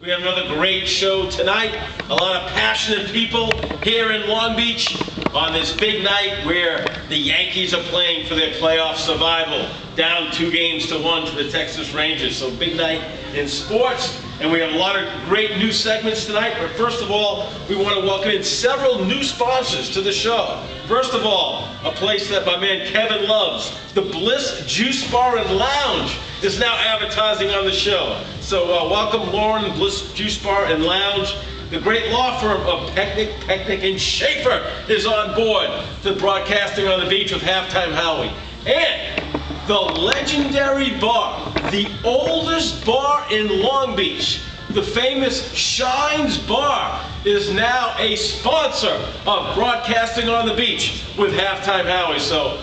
We have another great show tonight. A lot of passionate people here in Long Beach on this big night where the Yankees are playing for their playoff survival. Down 2-1 to the Texas Rangers. So big night in sports. And we have a lot of great new segments tonight. But first of all, we want to welcome in several new sponsors to the show. First of all, a place that my man Kevin loves, the Bliss Juice Bar and Lounge, is now advertising on the show. So welcome Lauren, Bliss Juice Bar and Lounge. The great law firm of Pecknick & Schaefer is on board to broadcasting on the beach with Halftime Howie. And the legendary bar, the oldest bar in Long Beach, the famous Shines Bar, is now a sponsor of broadcasting on the beach with Halftime Howie. So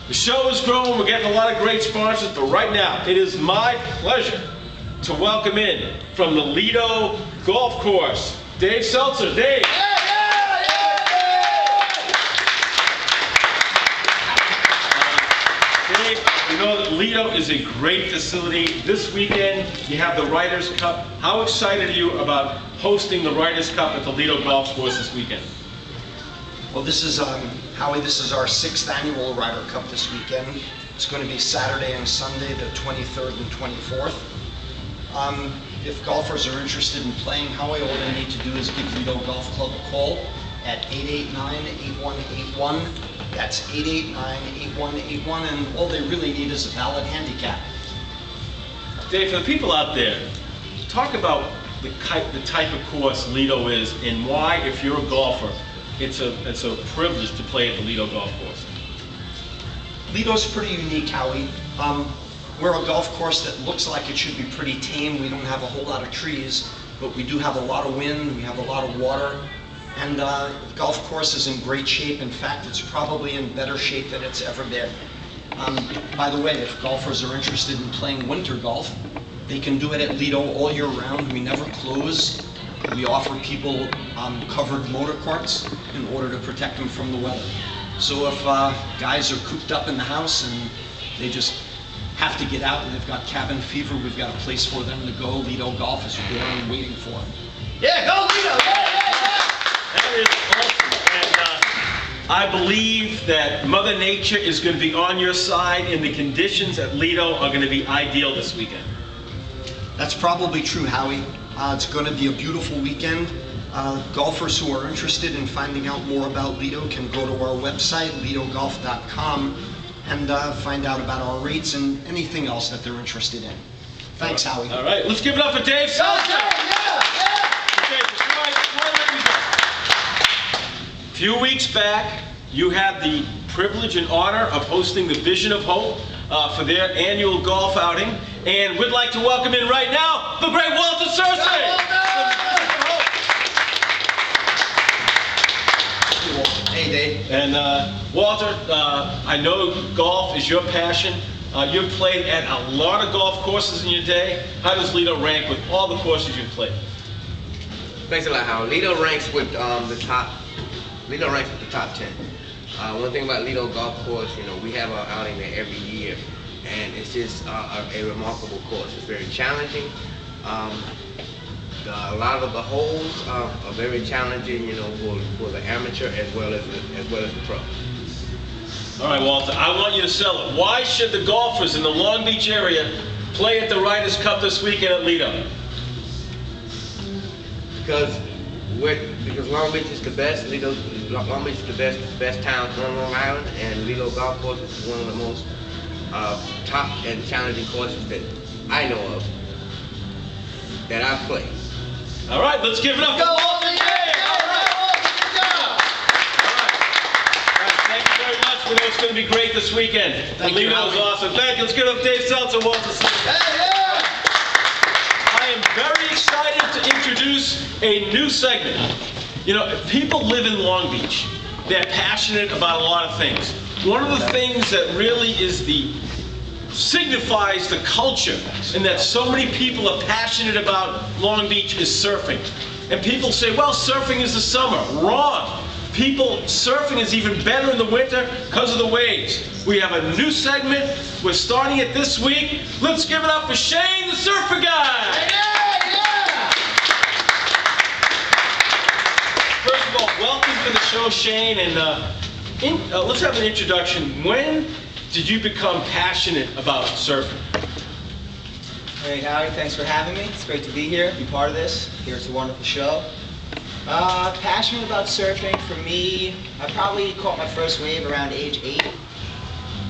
the show is growing, we're getting a lot of great sponsors, but right now it is my pleasure to welcome in from the Lido Golf Course, Dave Seltzer. Dave. Dave, you know that Lido is a great facility. This weekend you have the Ryder's Cup. How excited are you about hosting the Ryder's Cup at the Lido Golf Course this weekend? Well, this is, Howie, this is our 6th annual Ryder Cup this weekend. It's going to be Saturday and Sunday, the 23rd and 24th. If golfers are interested in playing, Howie, all they need to do is give Lido Golf Club a call at 889-8181. That's 889-8181, and all they really need is a valid handicap. Dave, for the people out there, talk about the type of course Lido is and why, if you're a golfer, it's a privilege to play at the Lido Golf Course. Lido's pretty unique, Howie. We're a golf course that looks like it should be pretty tame. We don't have a whole lot of trees, but we do have a lot of wind, we have a lot of water, and the golf course is in great shape. In fact, it's probably in better shape than it's ever been. By the way, if golfers are interested in playing winter golf, they can do it at Lido all year round. We never close. We offer people covered motor carts in order to protect them from the weather. So if guys are cooped up in the house and they just have to get out and they've got cabin fever, we've got a place for them to go. Lido Golf is there and waiting for them. Yeah, go Lido! That is awesome. And I believe that Mother Nature is going to be on your side and the conditions at Lido are going to be ideal this weekend. That's probably true, Howie. It's going to be a beautiful weekend. Golfers who are interested in finding out more about Lido can go to our website, lidogolf.com, and find out about our rates and anything else that they're interested in. Thanks, Howie. All right, let's give it up for Dave Seltzer. A few weeks back, you had the privilege and honor of hosting the Vision of Hope for their annual golf outing, and we'd like to welcome in right now the great Walter Cersei. Hey, Dave. And Walter, I know golf is your passion. You've played at a lot of golf courses in your day. How does Lido rank with all the courses you've played? Thanks a lot, Howard. Lido ranks with the top 10. One thing about Lido Golf Course, you know, we have our outing there every year, and it's just a remarkable course. It's very challenging. A lot of the holes are very challenging, you know, for the amateur as well as the pro. All right, Walter, I want you to sell it. Why should the golfers in the Long Beach area play at the Ryder's Cup this weekend at Lido? Because Long Beach is the best. Long Beach is the best town on Long Island, and Lido Golf Course is one of the most top and challenging courses that I know of that I've played. All right, let's give it up for Walter. All right, thank you very much. We know it's going to be great this weekend. Thank you, Lido is awesome. Thank you. Let's give it up to Dave Seltzer, Walter. I am very excited to introduce a new segment. You know, people live in Long Beach. They're passionate about a lot of things. One of the things that really signifies the culture and that so many people are passionate about Long Beach is surfing. And people say, well, surfing is the summer. Wrong. Surfing is even better in the winter because of the waves. We have a new segment. We're starting it this week. Let's give it up for Shane, the surfer guy. Yeah! for the show, Shane, and let's have an introduction. When did you become passionate about surfing? Hey, Howie, thanks for having me. It's great to be here, be part of this. Here's a wonderful show. Passionate about surfing, for me, I probably caught my first wave around age 8.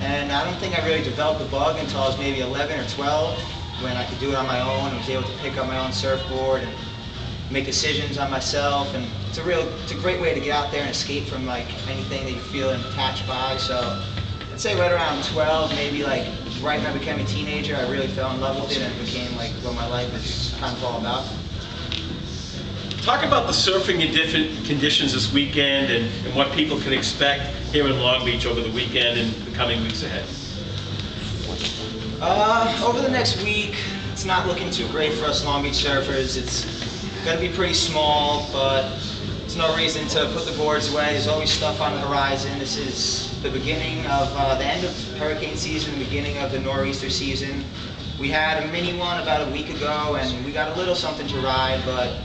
And I don't think I really developed the bug until I was maybe 11 or 12, when I could do it on my own and was able to pick up my own surfboard and make decisions on myself. And it's a great way to get out there and escape from like anything that you're feeling attached by. So I'd say right around 12, maybe like right when I became a teenager, I really fell in love with it and it became like what my life is kind of all about. Talk about the surfing in different conditions this weekend and what people can expect here in Long Beach over the weekend and the coming weeks ahead. Over the next week, it's not looking too great for us Long Beach surfers. It's going to be pretty small, but there's no reason to put the boards away. There's always stuff on the horizon. This is the beginning of the end of hurricane season, the beginning of the nor'easter season. We had a mini one about a week ago, and we got a little something to ride, but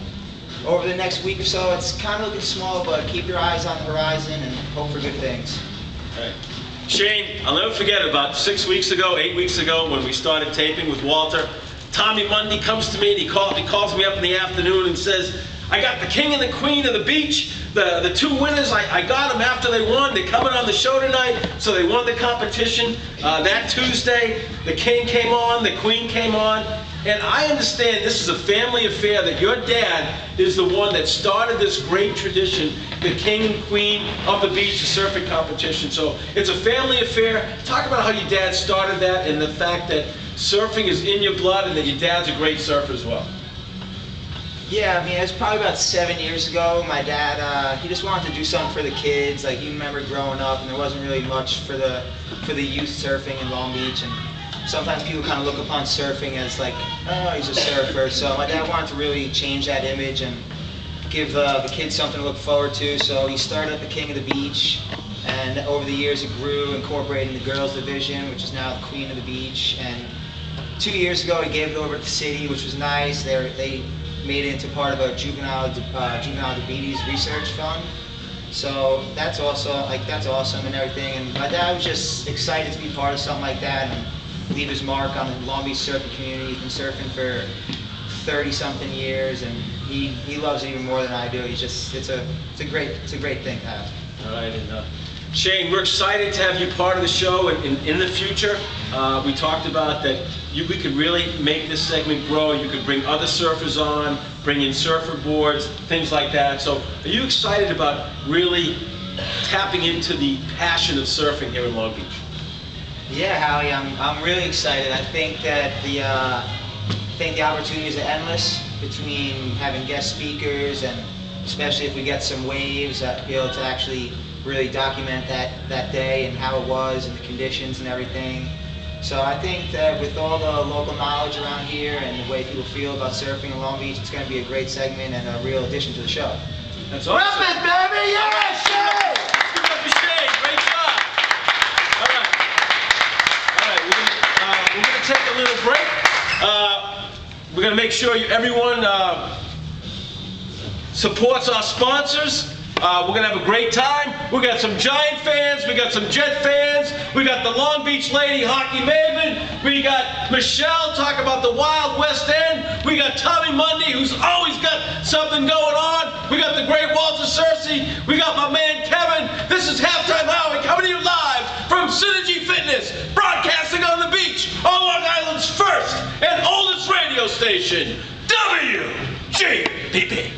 over the next week or so, it's kind of looking small, but keep your eyes on the horizon and hope for good things. Right. Shane, I'll never forget about 8 weeks ago, when we started taping with Walter. Tommy Mundy comes to me and he calls me up in the afternoon and says, I got the king and the queen of the beach, the two winners, I got them after they won. They're coming on the show tonight, so they won the competition. That Tuesday, the king came on, the queen came on. And I understand this is a family affair, that your dad is the one that started this great tradition, the king and queen of the beach, the surfing competition. So it's a family affair. Talk about how your dad started that and the fact that surfing is in your blood and that your dad's a great surfer as well. Yeah, I mean, it was probably about 7 years ago. My dad, he just wanted to do something for the kids. Like, you remember growing up, and there wasn't really much for the youth surfing in Long Beach. And sometimes people kind of look upon surfing as like, oh, he's a surfer. So my dad wanted to really change that image and give the kids something to look forward to. So he started at the King of the Beach, and over the years it grew, incorporating the girls division, which is now the Queen of the Beach. And 2 years ago he gave it over to the city, which was nice. They made it into part of a juvenile diabetes research fund. So that's awesome and everything. And my dad was just excited to be part of something like that and leave his mark on the Long Beach surfing community. He's been surfing for 30-something years, and he loves it even more than I do. It's a great thing to have. All right, and Shane, we're excited to have you part of the show in the future. We talked about that we could really make this segment grow. You could bring other surfers on, bring in surfer boards, things like that. So are you excited about really tapping into the passion of surfing here in Long Beach? Yeah, Howie, I'm really excited. I think that the opportunities are endless between having guest speakers, and especially if we get some waves, be able to actually really document that day and how it was and the conditions and everything. So I think that with all the local knowledge around here and the way people feel about surfing in Long Beach, it's going to be a great segment and a real addition to the show. That's awesome. Rep it, baby! Yeah, Shane! Give it up for Shane. Great job. All right, we're going to take a little break. We're going to make sure everyone supports our sponsors. We're going to have a great time. We got some Giant fans. We got some Jet fans. We got the Long Beach Lady Hockey Maven. We got Michelle talk about the Wild West End. We got Tommy Mundy, who's always got something going on. We got the great Walter Cersei. We got my man Kevin. This is Halftime Howie coming to you live from Synergy Fitness, broadcasting on the beach on Long Island's first and oldest radio station, WGBB.